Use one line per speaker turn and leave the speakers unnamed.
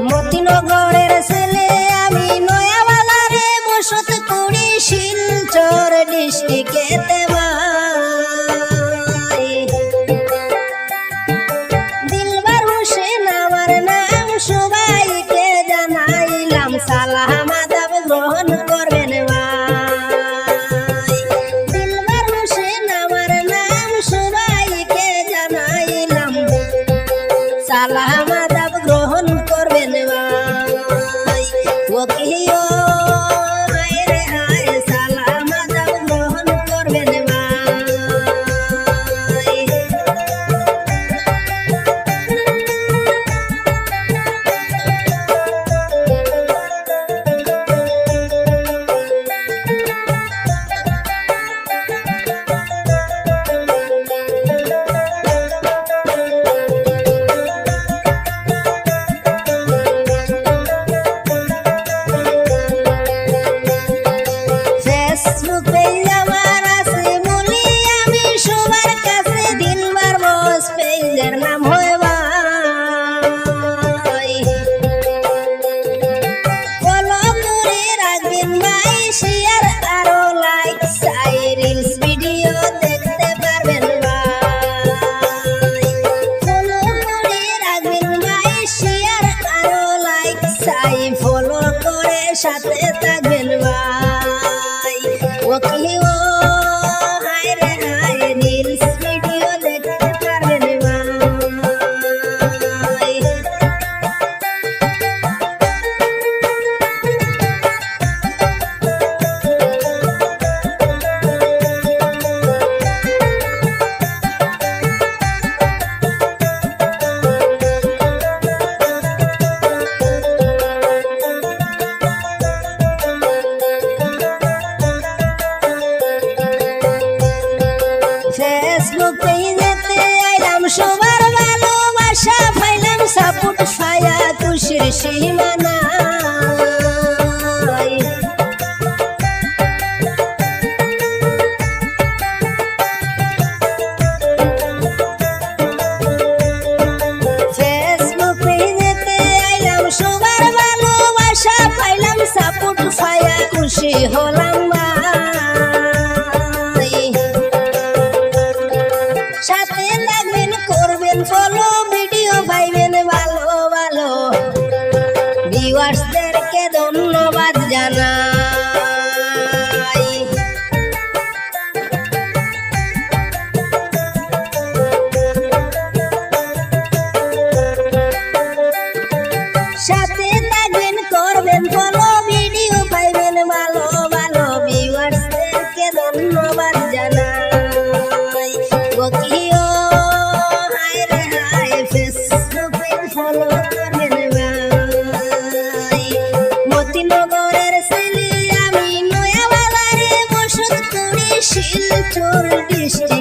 মতিনগরের ছেলে আমি নয়া বাজারে বসত করি শিলচর ডিস্ট্রিক্টেতে দিলবার হোসেন আমার নাম সবাইকে জানাইলাম সালাম আদাব গ্রহণ করবেন দিলবার হোসেন আমার নাম সবাইকে জানাইলাম সালাম আদাব গ্রহণ করবেন ওকিও হায় রে হায় সালাম আদাব গ্রহণ করবেন ফলো করে সাথে থাকবেন ভাই ওকিও হায় রে হায় রিলস ভিডিও দেখতে পারবেন ভাই ফেসবুক পেজেতে আইলাম সবার ভালোবাসা পাইলাম সাপোর্ট ছায়া খুশির সীমানা ফেসবুক পেজেতে আইলাম সবার ভালোবাসা পাইলাম সাপোর্ট ছায়া খুশি হলাম সাথে থাকবেন করবেন ফলো ভিডিও পাইবেন ভালো ভালো ভিউয়ার্সদেরকে ধন্যবাদ জানাই সাথে থাকবেন করবেন ফলো ভিডিও পাইবেন ভালো ভালো ভিউয়ার্সদেরকে ধন্যবাদ জানাই ওকিও হায় রে হায় ফেসবুকে ফলো করবেন ভাই মতিনগরের ছেলে আমি নয়া বাজারে বসত করি শিলচর ডিস্ট্রিক্ট